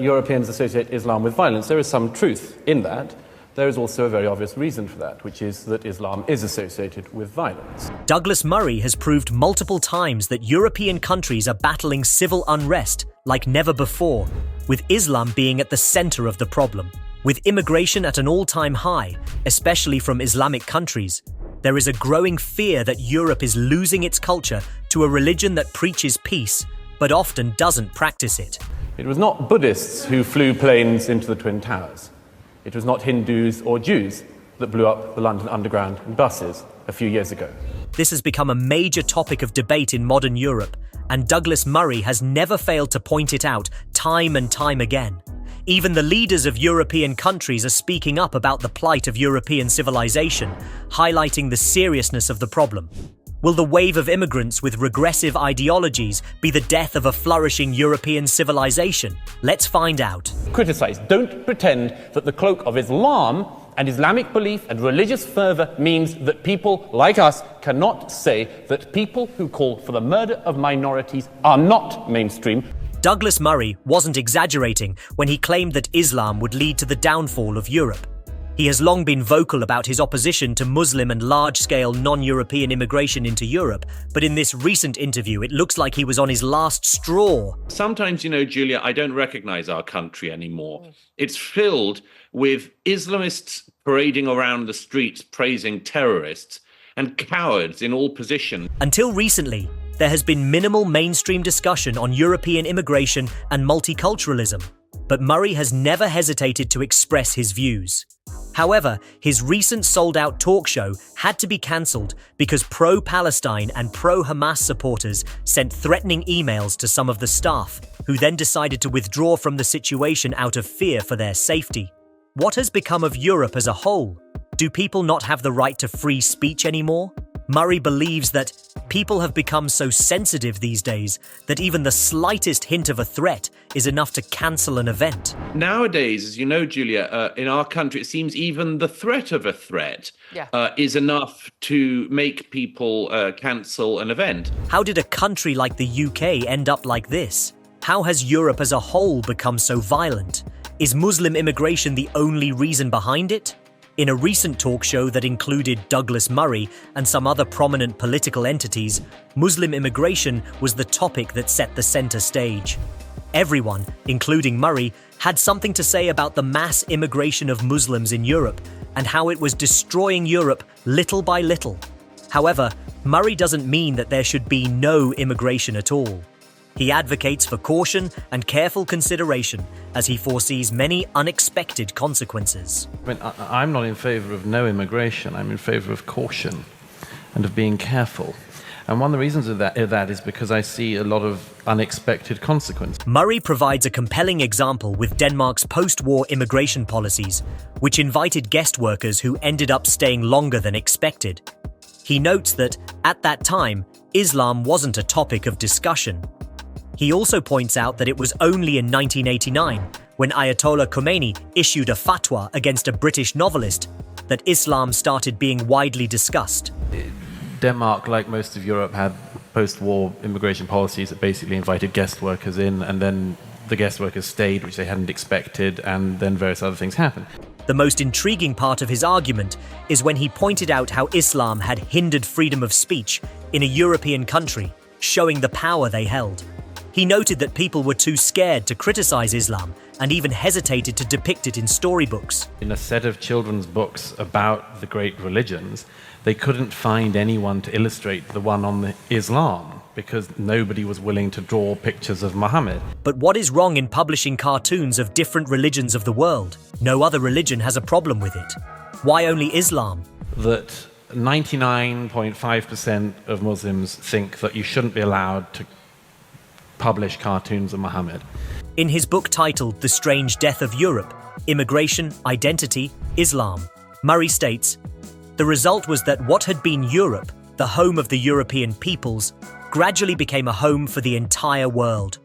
Europeans associate Islam with violence, there is some truth in that. There is also a very obvious reason for that, which is that Islam is associated with violence. Douglas Murray has proved multiple times that European countries are battling civil unrest like never before, with Islam being at the center of the problem. With immigration at an all-time high, especially from Islamic countries, there is a growing fear that Europe is losing its culture to a religion that preaches peace, but often doesn't practice it. It was not Buddhists who flew planes into the Twin Towers. It was not Hindus or Jews that blew up the London Underground in buses a few years ago. This has become a major topic of debate in modern Europe, and Douglas Murray has never failed to point it out time and time again. Even the leaders of European countries are speaking up about the plight of European civilization, highlighting the seriousness of the problem. Will the wave of immigrants with regressive ideologies be the death of a flourishing European civilization? Let's find out. Criticize. Don't pretend that the cloak of Islam and Islamic belief and religious fervor means that people like us cannot say that people who call for the murder of minorities are not mainstream. Douglas Murray wasn't exaggerating when he claimed that Islam would lead to the downfall of Europe. He has long been vocal about his opposition to Muslim and large-scale non-European immigration into Europe, but in this recent interview, it looks like he was on his last straw. Sometimes, Julia, I don't recognize our country anymore. It's filled with Islamists parading around the streets praising terrorists and cowards in all positions. Until recently, there has been minimal mainstream discussion on European immigration and multiculturalism, but Murray has never hesitated to express his views. However, his recent sold-out talk show had to be cancelled because pro-Palestine and pro-Hamas supporters sent threatening emails to some of the staff, who then decided to withdraw from the situation out of fear for their safety. What has become of Europe as a whole? Do people not have the right to free speech anymore? Murray believes that people have become so sensitive these days that even the slightest hint of a threat is enough to cancel an event. Nowadays, as you know, Julia, in our country, it seems even the threat of a threat is enough to make people cancel an event. How did a country like the UK end up like this? How has Europe as a whole become so violent? Is Muslim immigration the only reason behind it? In a recent talk show that included Douglas Murray and some other prominent political entities, Muslim immigration was the topic that set the center stage. Everyone, including Murray, had something to say about the mass immigration of Muslims in Europe and how it was destroying Europe little by little. However, Murray doesn't mean that there should be no immigration at all. He advocates for caution and careful consideration as he foresees many unexpected consequences. I'm not in favor of no immigration. I'm in favor of caution and of being careful. And one of the reasons of that is because I see a lot of unexpected consequences. Murray provides a compelling example with Denmark's post-war immigration policies, which invited guest workers who ended up staying longer than expected. He notes that, at that time, Islam wasn't a topic of discussion. He also points out that it was only in 1989, when Ayatollah Khomeini issued a fatwa against a British novelist, that Islam started being widely discussed. Denmark, like most of Europe, had post-war immigration policies that basically invited guest workers in, and then the guest workers stayed, which they hadn't expected, and then various other things happened. The most intriguing part of his argument is when he pointed out how Islam had hindered freedom of speech in a European country, showing the power they held. He noted that people were too scared to criticize Islam and even hesitated to depict it in storybooks. In a set of children's books about the great religions, they couldn't find anyone to illustrate the one on Islam because nobody was willing to draw pictures of Muhammad. But what is wrong in publishing cartoons of different religions of the world? No other religion has a problem with it. Why only Islam? That 99.5% of Muslims think that you shouldn't be allowed to publish cartoons of Muhammad. In his book titled The Strange Death of Europe, Immigration, Identity, Islam, Murray states, "The result was that what had been Europe, the home of the European peoples, gradually became a home for the entire world.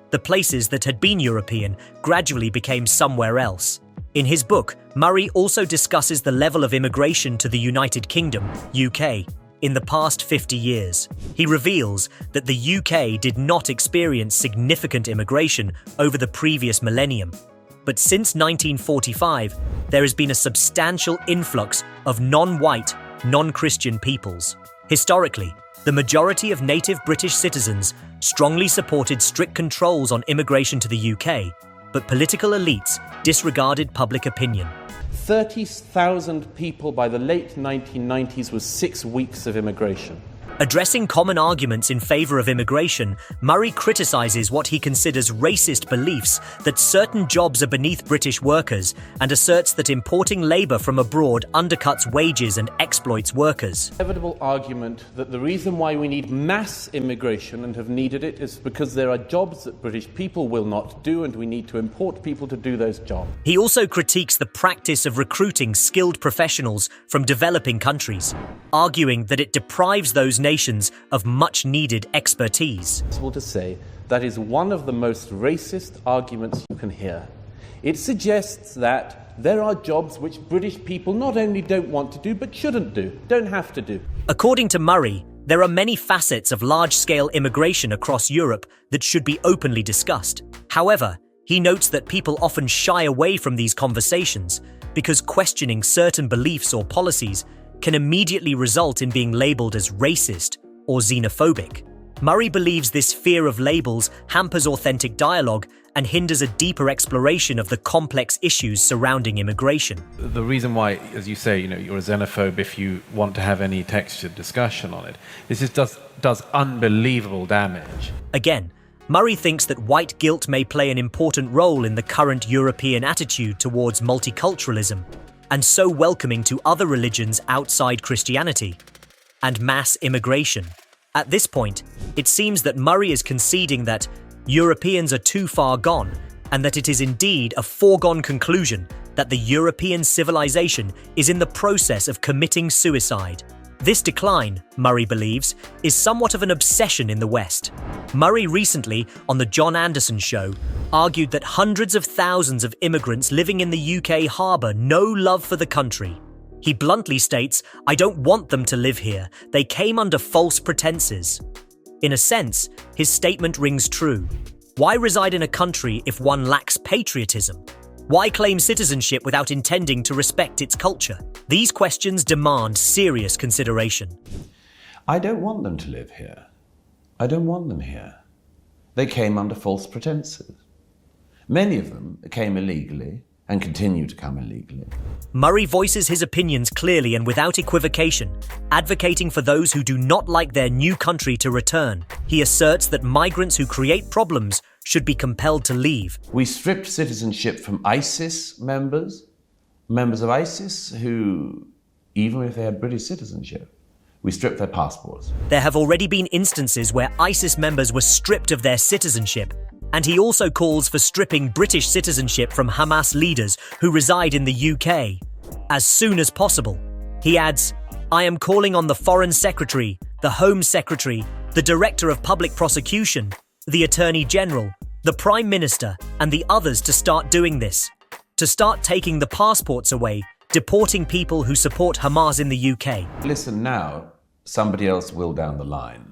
The places that had been European gradually became somewhere else." In his book, Murray also discusses the level of immigration to the United Kingdom, UK, in the past 50 years. He reveals that the UK did not experience significant immigration over the previous millennium. But since 1945, there has been a substantial influx of non-white, non-Christian peoples. Historically, the majority of native British citizens strongly supported strict controls on immigration to the UK, but political elites disregarded public opinion. 30,000 people by the late 1990s was 6 weeks of immigration. Addressing common arguments in favor of immigration, Murray criticizes what he considers racist beliefs that certain jobs are beneath British workers and asserts that importing labor from abroad undercuts wages and exploits workers. Inevitable argument that the reason why we need mass immigration and have needed it is because there are jobs that British people will not do and we need to import people to do those jobs. He also critiques the practice of recruiting skilled professionals from developing countries, arguing that it deprives those nations of much-needed expertise. It's possible to say that is one of the most racist arguments you can hear. It suggests that there are jobs which British people not only don't want to do, but shouldn't do, don't have to do. According to Murray, there are many facets of large-scale immigration across Europe that should be openly discussed. However, he notes that people often shy away from these conversations because questioning certain beliefs or policies can immediately result in being labeled as racist or xenophobic. Murray believes this fear of labels hampers authentic dialogue and hinders a deeper exploration of the complex issues surrounding immigration. The reason why, as you say, you're a xenophobe if you want to have any textured discussion on it, this does unbelievable damage. Again, Murray thinks that white guilt may play an important role in the current European attitude towards multiculturalism, and so welcoming to other religions outside Christianity, and mass immigration. At this point, it seems that Murray is conceding that Europeans are too far gone, and that it is indeed a foregone conclusion that the European civilization is in the process of committing suicide. This decline, Murray believes, is somewhat of an obsession in the West. Murray recently, on The John Anderson Show, argued that hundreds of thousands of immigrants living in the UK harbour no love for the country. He bluntly states, "I don't want them to live here. They came under false pretenses." In a sense, his statement rings true. Why reside in a country if one lacks patriotism? Why claim citizenship without intending to respect its culture? These questions demand serious consideration. I don't want them to live here. I don't want them here. They came under false pretenses. Many of them came illegally and continue to come illegally. Murray voices his opinions clearly and without equivocation, advocating for those who do not like their new country to return. He asserts that migrants who create problems should be compelled to leave. We stripped citizenship from ISIS members of ISIS who, even if they had British citizenship, we stripped their passports. There have already been instances where ISIS members were stripped of their citizenship, and he also calls for stripping British citizenship from Hamas leaders who reside in the UK as soon as possible. He adds, "I am calling on the Foreign Secretary, the Home Secretary, the Director of Public Prosecution, the Attorney General, the Prime Minister, and the others to start doing this, to start taking the passports away, deporting people who support Hamas in the UK." Listen now, somebody else will down the line.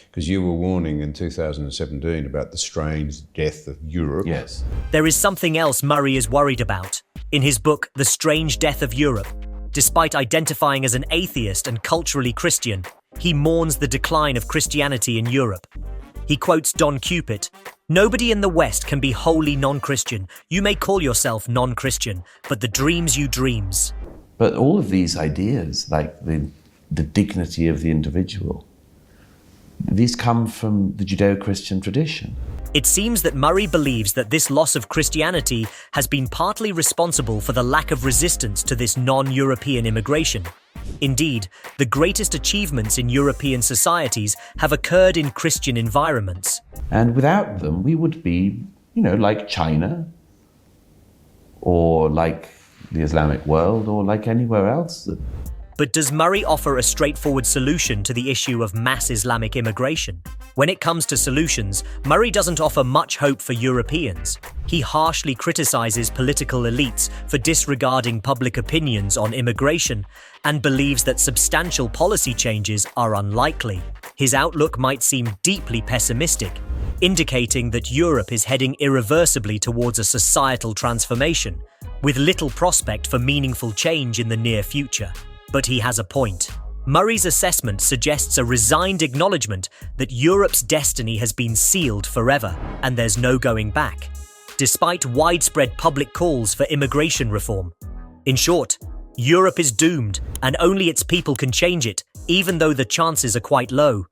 Because you were warning in 2017 about the strange death of Europe. Yes. There is something else Murray is worried about. In his book, The Strange Death of Europe, despite identifying as an atheist and culturally Christian, he mourns the decline of Christianity in Europe. He quotes Don Cupid, "Nobody in the West can be wholly non-Christian. You may call yourself non-Christian, but the dreams you dreams." But all of these ideas, like the dignity of the individual, these come from the Judeo-Christian tradition. It seems that Murray believes that this loss of Christianity has been partly responsible for the lack of resistance to this non-European immigration. Indeed, the greatest achievements in European societies have occurred in Christian environments. And without them, we would be, like China, or like the Islamic world, or like anywhere else. But does Murray offer a straightforward solution to the issue of mass Islamic immigration? When it comes to solutions, Murray doesn't offer much hope for Europeans. He harshly criticizes political elites for disregarding public opinions on immigration and believes that substantial policy changes are unlikely. His outlook might seem deeply pessimistic, indicating that Europe is heading irreversibly towards a societal transformation, with little prospect for meaningful change in the near future. But he has a point. Murray's assessment suggests a resigned acknowledgement that Europe's destiny has been sealed forever, and there's no going back, despite widespread public calls for immigration reform. In short, Europe is doomed, and only its people can change it, even though the chances are quite low.